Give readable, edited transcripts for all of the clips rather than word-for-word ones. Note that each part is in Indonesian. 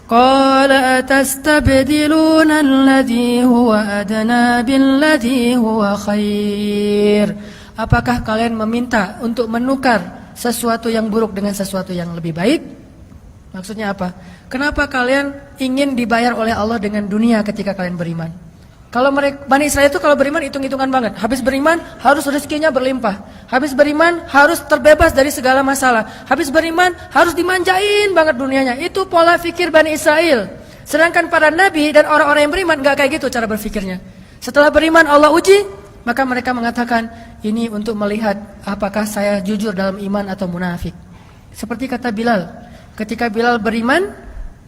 Qala atastabdiluna alladhi huwa adna billadhi huwa khair. Apakah kalian meminta untuk menukar sesuatu yang buruk dengan sesuatu yang lebih baik? Maksudnya apa? Kenapa kalian ingin dibayar oleh Allah dengan dunia ketika kalian beriman? Kalau mereka, Bani Israel itu kalau beriman hitung-hitungan banget. Habis beriman harus rezekinya berlimpah. Habis beriman harus terbebas dari segala masalah. Habis beriman harus dimanjain banget dunianya. Itu pola fikir Bani Israel. Sedangkan para nabi dan orang-orang yang beriman gak kayak gitu cara berfikirnya. Setelah beriman Allah uji, maka mereka mengatakan, ini untuk melihat apakah saya jujur dalam iman atau munafik. Seperti kata Bilal, ketika Bilal beriman,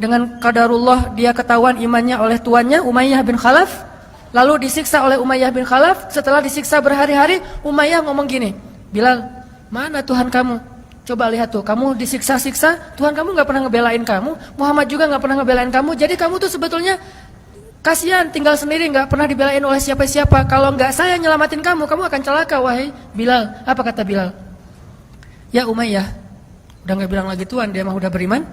dengan qadarullah dia ketahuan imannya oleh tuannya Umayyah bin Khalaf. Lalu disiksa oleh Umayyah bin Khalaf. Setelah disiksa berhari-hari, Umayyah ngomong gini, Bilal, mana Tuhan kamu? Coba lihat tuh, kamu disiksa-siksa, Tuhan kamu gak pernah ngebelain kamu, Muhammad juga gak pernah ngebelain kamu. Jadi kamu tuh sebetulnya kasihan, tinggal sendiri, gak pernah dibelain oleh siapa-siapa. Kalau gak saya nyelamatin kamu, kamu akan celaka, wahai Bilal. Apa kata Bilal? Ya Umayyah, udah gak bilang lagi Tuhan, dia mah udah beriman,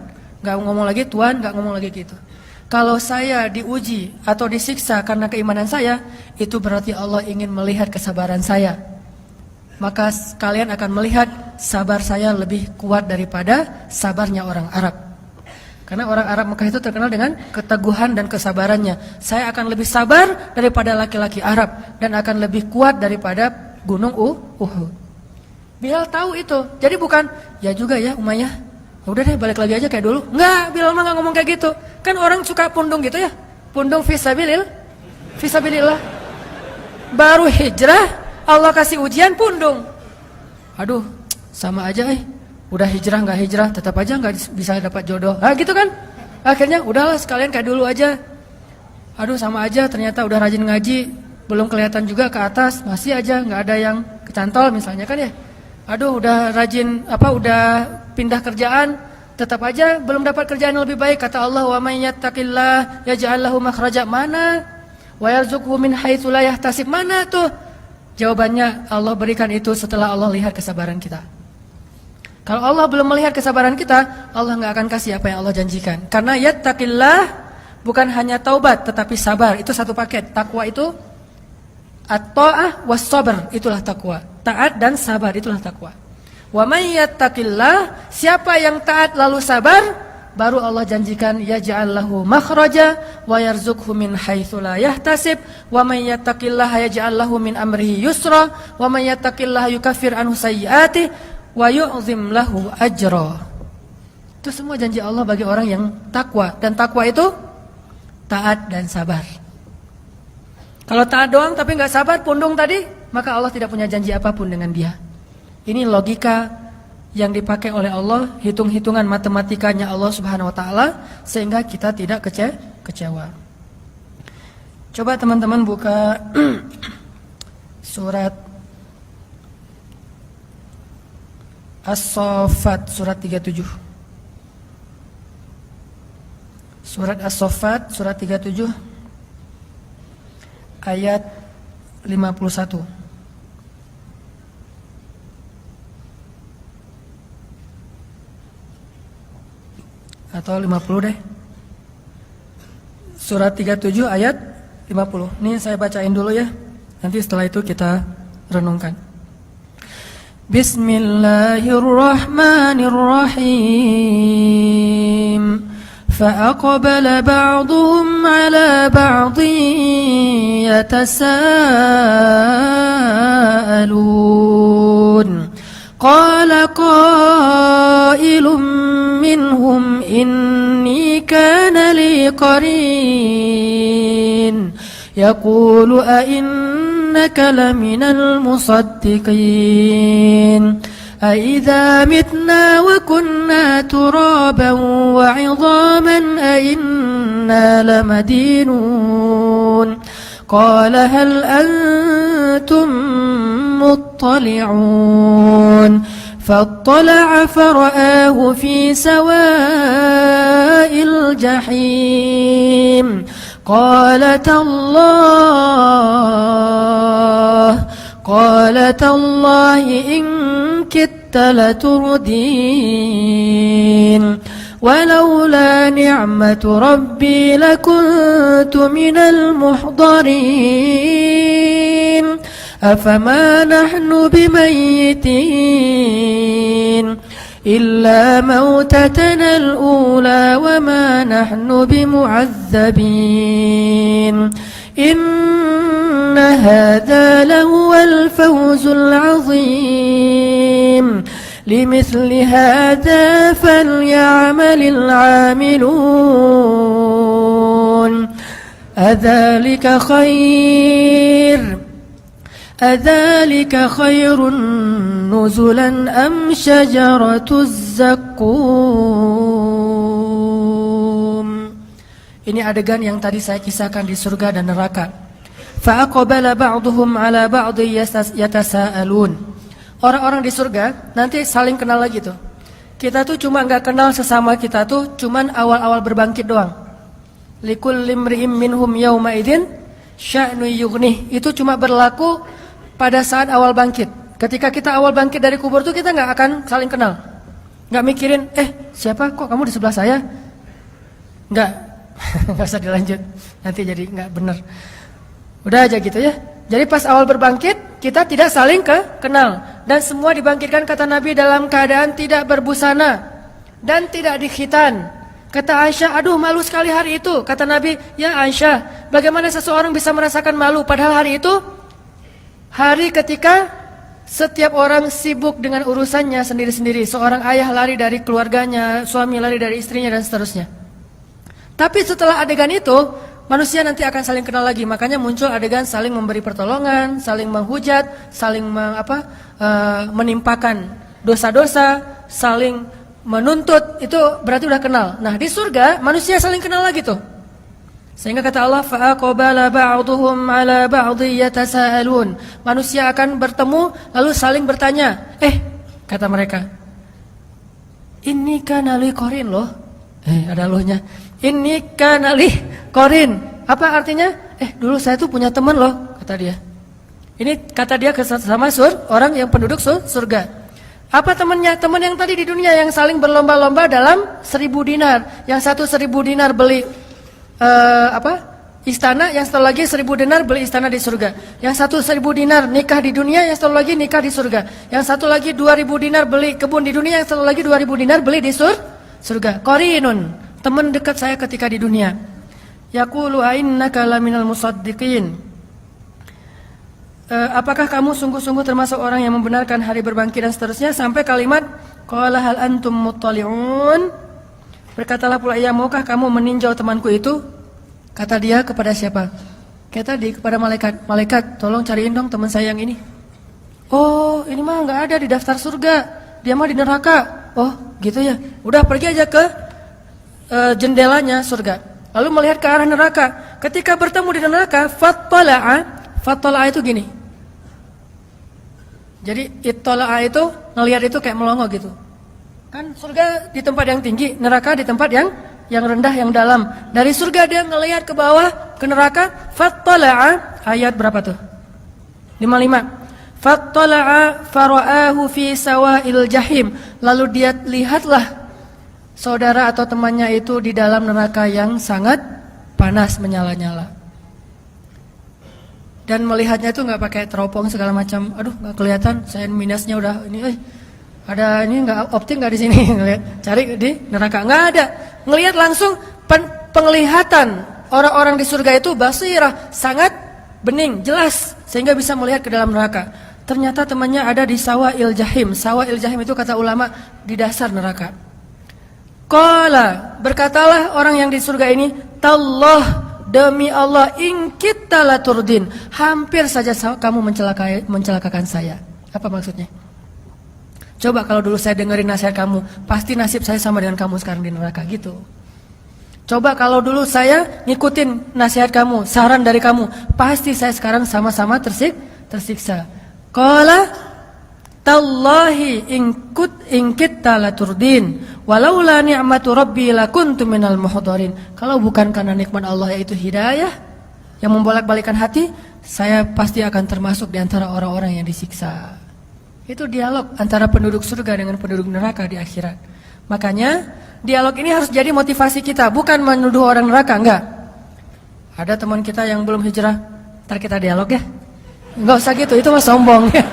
gak ngomong lagi Tuhan, gak ngomong lagi gitu. Kalau saya diuji atau disiksa karena keimanan saya, itu berarti Allah ingin melihat kesabaran saya. Maka kalian akan melihat sabar saya lebih kuat daripada sabarnya orang Arab. Karena orang Arab Mekah itu terkenal dengan keteguhan dan kesabarannya. Saya akan lebih sabar daripada laki-laki Arab dan akan lebih kuat daripada gunung Uhud. Bilal tahu itu. Jadi bukan, ya juga ya Umayyah, udah deh balik lagi aja kayak dulu. Enggak, Bilal mah gak ngomong kayak gitu. Kan orang suka pundung gitu ya. Pundung fisabilillah. Baru hijrah Allah kasih ujian pundung. Aduh, sama aja udah hijrah gak hijrah tetap aja gak bisa dapat jodoh. Ah gitu kan. Akhirnya udahlah sekalian kayak dulu aja. Aduh sama aja, ternyata udah rajin ngaji, belum kelihatan juga ke atas, masih aja gak ada yang kecantol misalnya kan ya. Aduh udah rajin udah pindah kerjaan, tetap aja belum dapat kerjaan yang lebih baik. Kata Allah, wa may yattaqillah yaj'al lahu makhraja. Mana? Wa yarzuqhu min haitsu la yahtasib. Mana tuh? Jawabannya Allah berikan itu setelah Allah lihat kesabaran kita. Kalau Allah belum melihat kesabaran kita, Allah enggak akan kasih apa yang Allah janjikan. Karena yattaqillah bukan hanya taubat tetapi sabar, itu satu paket. Takwa itu at-ta'ah was-sabr, itulah takwa. Taat dan sabar, itulah takwa. Wa may yattaqillah, siapa yang taat lalu sabar, baru Allah janjikan yaj'al lahu makhraja wa yarzuqhu min haitsu la yahtasib. Wa may yattaqillaha yaj'al lahu min amrihi yusra wa may yattaqillaha yukaffir anhu sayyi'atihi wa yu'zim lahu ajra. Itu semua janji Allah bagi orang yang takwa, dan takwa itu taat dan sabar. Kalau taat doang tapi enggak sabar, pundung tadi, maka Allah tidak punya janji apapun dengan dia. Ini logika yang dipakai oleh Allah, hitung-hitungan matematikanya Allah Subhanahu wa taala, sehingga kita tidak kecewa. Coba teman-teman buka surat As-Saffat surat 37. Surat As-Saffat surat 37 ayat 51. Atau 50 deh. Surat 37 ayat 50. Ini saya bacain dulu ya. Nanti setelah itu kita renungkan. Bismillahirrahmanirrahim. Fa'aqbala ba'duhum 'ala ba'dhin yatasaalun. Qala qailum minhum inni kana li qarin yaqulu a innaka laminal musaddiqin a idza mitna wa kunna turaban wa 'idhaman a inna lamadinun. Qala hal antum muttali'un. فاطلع فرآه في سواء الجحيم قال تالله إن كدت لتردين ولولا نعمة ربي لكنت من المحضرين أفما نحن بميتين إلا موتتنا الأولى وما نحن بمعذبين إن هذا لهو الفوز العظيم لمثل هذا فليعمل العاملون أذلك خير نزلا أم شجرة الزقوم. Ini adegan yang tadi saya kisahkan di surga dan neraka. Fa'aqbala ba'duhum 'ala ba'dhi yatasaalun. Orang-orang di surga nanti saling kenal lagi tuh. Kita tuh cuma nggak kenal sesama kita tuh cuman awal-awal berbangkit doang. Likulli imri'in minhum yawma idzin sya'nu yughnih. Itu cuma berlaku pada saat awal bangkit. Ketika kita awal bangkit dari kubur tuh kita nggak akan saling kenal. Nggak mikirin, siapa kok kamu di sebelah saya? Nggak usah dilanjut. Nanti jadi nggak bener. Udah aja gitu ya. Jadi pas awal berbangkit kita tidak saling kenal. Dan semua dibangkitkan kata Nabi dalam keadaan tidak berbusana dan tidak dikhitan. Kata Aisyah, aduh malu sekali hari itu. Kata Nabi, ya Aisyah, bagaimana seseorang bisa merasakan malu padahal hari itu hari ketika setiap orang sibuk dengan urusannya sendiri-sendiri. Seorang ayah lari dari keluarganya, suami lari dari istrinya dan seterusnya. Tapi setelah adegan itu, manusia nanti akan saling kenal lagi. Makanya muncul adegan saling memberi pertolongan, saling menghujat, saling menimpakan dosa-dosa, saling menuntut. Itu berarti udah kenal. Nah, di surga manusia saling kenal lagi tuh. Sehingga kata Allah, fa'aqbala ba'duhum 'ala ba'dhi yatasaalun. Manusia akan bertemu lalu saling bertanya. Kata mereka, ini kana li qarin loh. Ada lohnya. Ini kana li qarin. Apa artinya? Dulu saya tuh punya teman loh, kata dia. Ini kata dia ke sama orang yang penduduk surga. Apa temannya? Teman yang tadi di dunia yang saling berlomba-lomba dalam 1000 dinar. Yang satu 1000 dinar beli istana, yang satu lagi 1000 dinar beli istana di surga. Yang satu 1000 dinar nikah di dunia, yang satu lagi nikah di surga. Yang satu lagi 2000 dinar beli kebun di dunia, yang satu lagi 2000 dinar beli di surga. Qarinun, teman dekat saya ketika di dunia. Yaqulu ainnaka laminal musaddiqin. Apakah kamu sungguh-sungguh termasuk orang yang membenarkan hari berbangkit dan seterusnya sampai kalimat qala hal antum muttali'un. Berkatalah pula ia, maukah kamu meninjau temanku itu? Kata dia kepada siapa? Kata dia kepada malaikat. Malaikat, tolong cariin dong teman saya yang ini. Oh, ini mah nggak ada di daftar surga. Dia mah di neraka. Oh, gitu ya. Udah pergi aja ke jendelanya surga. Lalu melihat ke arah neraka. Ketika bertemu di neraka, fattala'a itu gini. Jadi ittala'a itu ngelihat itu kayak melongo gitu. Kan surga di tempat yang tinggi, neraka di tempat yang rendah, yang dalam. Dari surga dia ngelihat ke bawah, ke neraka. Fattala'a, ayat berapa tuh? 55. Fattala'a fara'ahu fi sawa'il jahim. Lalu dia lihatlah saudara atau temannya itu di dalam neraka yang sangat panas menyala-nyala. Dan melihatnya itu nggak pakai teropong segala macam. Aduh, nggak kelihatan. Saya minusnya udah ini. Ada ini nggak optik nggak di sini? Cari di neraka nggak ada. Ngelihat langsung penglihatan orang-orang di surga itu basirah, sangat bening, jelas sehingga bisa melihat ke dalam neraka. Ternyata temannya ada di sawa'il jahim. Sawa'il jahim itu kata ulama di dasar neraka. Qala, berkatalah orang yang di surga ini, tallah, demi Allah, in kita laturdin, hampir saja kamu mencelakakan saya. Apa maksudnya? Coba kalau dulu saya dengerin nasihat kamu, pasti nasib saya sama dengan kamu sekarang di neraka gitu. Coba kalau dulu saya ngikutin nasihat kamu, saran dari kamu, pasti saya sekarang sama-sama tersiksa. Qala tallahi in kita laturdin walaula ni'matu rabbi lakuntu minal muhdarin. Kalau bukan karena nikmat Allah yaitu hidayah yang membolak-balikan hati, saya pasti akan termasuk di antara orang-orang yang disiksa. Itu dialog antara penduduk surga dengan penduduk neraka di akhirat. Makanya dialog ini harus jadi motivasi kita, bukan menuduh orang neraka, enggak. Ada teman kita yang belum hijrah, ntar kita dialog ya. Enggak usah gitu, itu mah sombong ya.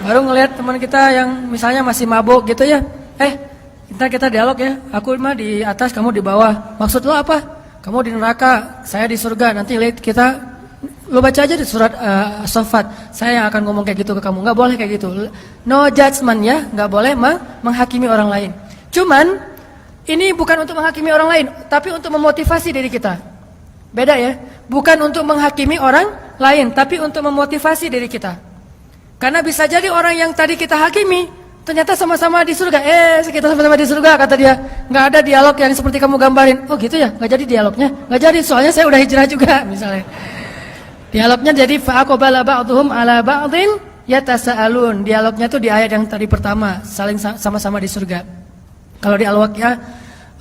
Baru ngelihat teman kita yang misalnya masih mabuk gitu ya. Ntar kita dialog ya. Aku mah di atas, kamu di bawah. Maksud lo apa? Kamu di neraka, saya di surga. Nanti lihat kita, lo baca aja di surat As-Saffat. Saya yang akan ngomong kayak gitu ke kamu. Enggak boleh kayak gitu. No judgment ya, enggak boleh menghakimi orang lain. Cuman ini bukan untuk menghakimi orang lain, tapi untuk memotivasi diri kita. Beda ya. Bukan untuk menghakimi orang lain, tapi untuk memotivasi diri kita. Karena bisa jadi orang yang tadi kita hakimi ternyata sama-sama di surga. Kita sama-sama di surga, kata dia. Nggak ada dialog yang seperti kamu gambarin. Oh gitu ya, nggak jadi dialognya. Nggak jadi, soalnya saya udah hijrah juga misalnya. Dialognya jadi fa'aqbala ba'dhum ala ba'dhin yatasaalun. Dialognya tuh di ayat yang tadi pertama, saling sama-sama di surga. Kalau di Al-Waqiah,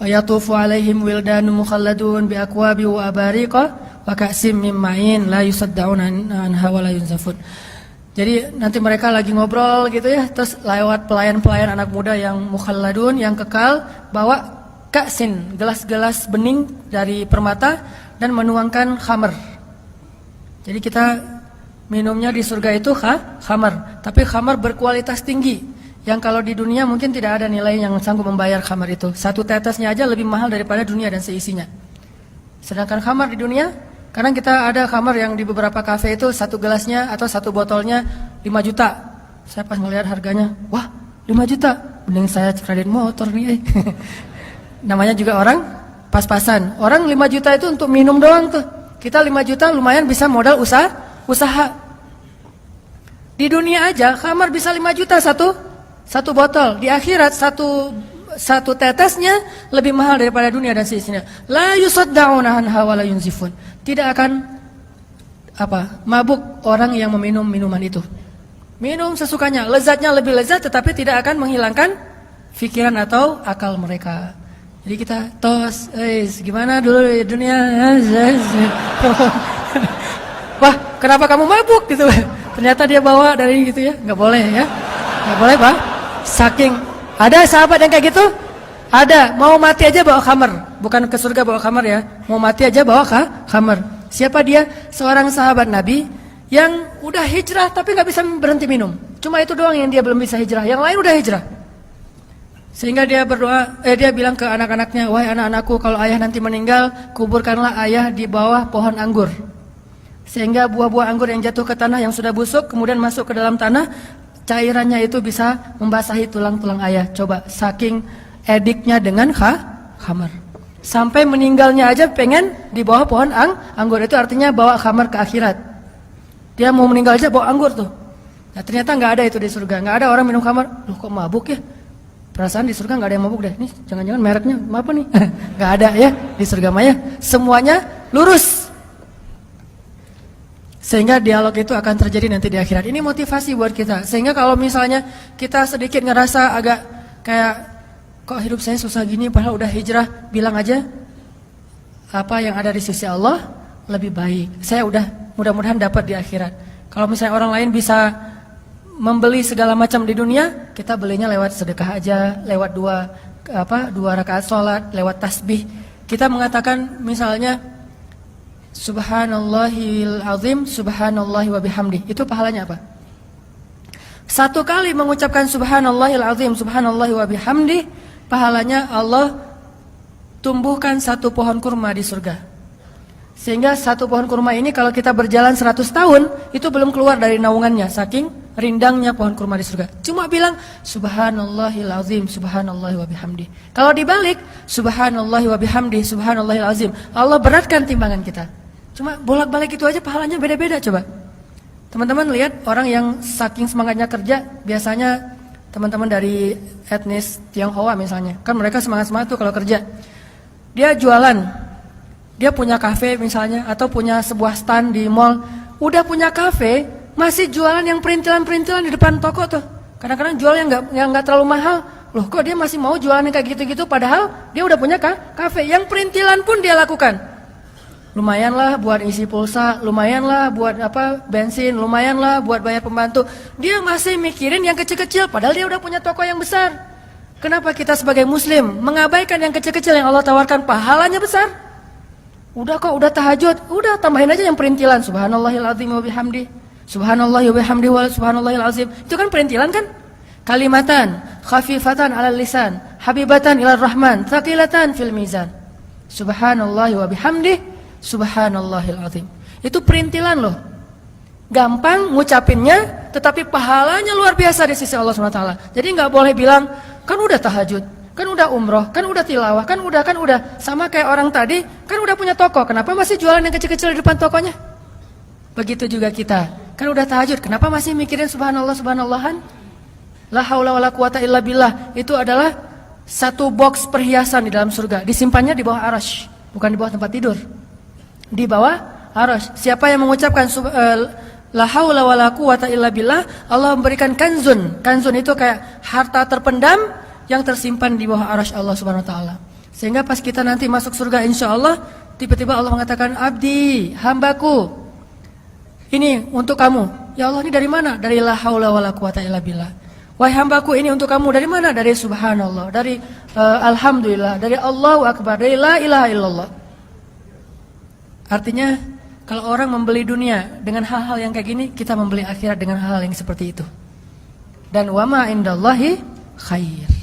yatufu alaihim wildanun mukhalladun bi aqwabi wa abariqa wa ka'sim min ma'in la yusaddauna anha wa la yunzafun. Jadi nanti mereka lagi ngobrol gitu ya, terus lewat pelayan-pelayan anak muda yang mukhalladun, yang kekal, bawa ka'sin, gelas-gelas bening dari permata dan menuangkan khamr. Jadi kita minumnya di surga itu khamr, tapi khamr berkualitas tinggi. Yang kalau di dunia mungkin tidak ada nilai yang sanggup membayar khamr itu. Satu tetesnya aja lebih mahal daripada dunia dan seisinya. Sedangkan khamr di dunia, kadang kita ada khamr yang di beberapa kafe itu satu gelasnya atau satu botolnya 5 juta. Saya pas ngelihat harganya, wah 5 juta, mending saya kredit motor nih. Namanya juga orang pas-pasan. Orang 5 juta itu untuk minum doang tuh. Kita 5 juta lumayan bisa modal usaha. Di dunia aja khamr bisa 5 juta satu botol. Di akhirat satu tetesnya lebih mahal daripada dunia dan seisinya. La yusaddauna anha wa la yunzifun. Tidak akan mabuk orang yang meminum minuman itu. Minum sesukanya, lezatnya lebih lezat, tetapi tidak akan menghilangkan pikiran atau akal mereka. Jadi kita tos, gimana dulu di dunia? Wah, kenapa kamu mabuk gitu? Ternyata dia bawa dari gitu ya, nggak boleh ya, nggak boleh Pak. Saking ada sahabat yang kayak gitu, ada mau mati aja bawa khamr, bukan ke surga bawa khamr ya, mau mati aja bawa khamr. Siapa dia? Seorang sahabat Nabi yang udah hijrah tapi nggak bisa berhenti minum. Cuma itu doang yang dia belum bisa hijrah, yang lain udah hijrah. Sehingga dia berdoa, dia bilang ke anak-anaknya, wahai anak-anakku, kalau ayah nanti meninggal, kuburkanlah ayah di bawah pohon anggur. Sehingga buah-buah anggur yang jatuh ke tanah yang sudah busuk kemudian masuk ke dalam tanah, cairannya itu bisa membasahi tulang-tulang ayah. Coba, saking ediknya dengan khamr. Sampai meninggalnya aja pengen di bawah pohon anggur. Itu artinya bawa khamr ke akhirat. Dia mau meninggal aja bawa anggur tuh. Nah ternyata nggak ada itu di surga. Nggak ada orang minum khamr. Loh kok mabuk ya? Perasaan di surga nggak ada yang mabuk deh. Nih jangan-jangan mereknya apa nih? Nggak ada ya di surga maya. Semuanya lurus. Sehingga dialog itu akan terjadi nanti di akhirat. Ini motivasi buat kita. Sehingga kalau misalnya kita sedikit ngerasa agak kayak kok hidup saya susah gini padahal udah hijrah, bilang aja apa yang ada di sisi Allah lebih baik. Saya udah mudah-mudahan dapat di akhirat. Kalau misalnya orang lain bisa membeli segala macam di dunia, kita belinya lewat sedekah aja, lewat dua rakaat sholat, lewat tasbih. Kita mengatakan misalnya Subhanallahil azim, subhanallahi wa bihamdi. Itu pahalanya apa? Satu kali mengucapkan subhanallahil azim, subhanallahi wa bihamdi, pahalanya Allah tumbuhkan satu pohon kurma di surga. Sehingga satu pohon kurma ini kalau kita berjalan 100 tahun, itu belum keluar dari naungannya, saking rindangnya pohon kurma di surga. Cuma bilang subhanallahil azim, subhanallahi wa bihamdi. Kalau dibalik subhanallahi wa bihamdi, subhanallahil azim, Allah beratkan timbangan kita. Cuma bolak-balik itu aja pahalanya beda-beda. Coba teman-teman lihat orang yang saking semangatnya kerja, biasanya teman-teman dari etnis Tionghoa misalnya, kan mereka semangat-semangat tuh kalau kerja. Dia jualan, dia punya kafe misalnya, atau punya sebuah stand di mall. Udah punya kafe, masih jualan yang perintilan-perintilan di depan toko tuh. Kadang-kadang jual yang nggak terlalu mahal. Loh kok dia masih mau jualan yang kayak gitu-gitu, padahal dia udah punya kafe. Yang perintilan pun dia lakukan. Lumayanlah buat isi pulsa, lumayanlah buat bensin, lumayanlah buat bayar pembantu. Dia masih mikirin yang kecil-kecil, padahal dia udah punya toko yang besar. Kenapa kita sebagai muslim mengabaikan yang kecil-kecil yang Allah tawarkan pahalanya besar? Udah kok, udah tahajud, udah tambahin aja yang perintilan. Subhanallahil azim wa bihamdi. Subhanallah wa bihamdi wa subhanallahil azim. Itu kan perintilan kan? Kalimatan khafifatan 'alal lisan, habibatan ilar rahman, thaqilatan fil mizan. Subhanallah wa bihamdi, subhanallahil azim. Itu perintilan loh. Gampang ngucapinnya, tetapi pahalanya luar biasa di sisi Allah SWT. Jadi nggak boleh bilang, kan udah tahajud, kan udah umroh, kan udah tilawah, kan udah. Sama kayak orang tadi, kan udah punya toko, kenapa masih jualan yang kecil-kecil di depan tokonya? Begitu juga kita, kan udah tahajud, kenapa masih mikirin subhanallah, subhanallahan? La haula wala quwata illa billah. Itu adalah satu box perhiasan di dalam surga, disimpannya di bawah arasy, bukan di bawah tempat tidur. Di bawah arasy. Siapa yang mengucapkan la haula wala quwata illa billah, Allah memberikan kanzun. Kanzun itu kayak harta terpendam yang tersimpan di bawah arasy Allah Subhanahu wa taala. Sehingga pas kita nanti masuk surga insyaallah, tiba-tiba Allah mengatakan, "Abdi, hambaku, ini untuk kamu." Ya Allah, ini dari mana? Dari la haula wala quwata illa billah. Wahai hambaku, ini untuk kamu dari mana? Dari subhanallah, dari alhamdulillah, dari Allahu akbar, dari la ilaha illallah. Artinya kalau orang membeli dunia dengan hal-hal yang kayak gini, kita membeli akhirat dengan hal-hal yang seperti itu. Dan wama indallahi khair.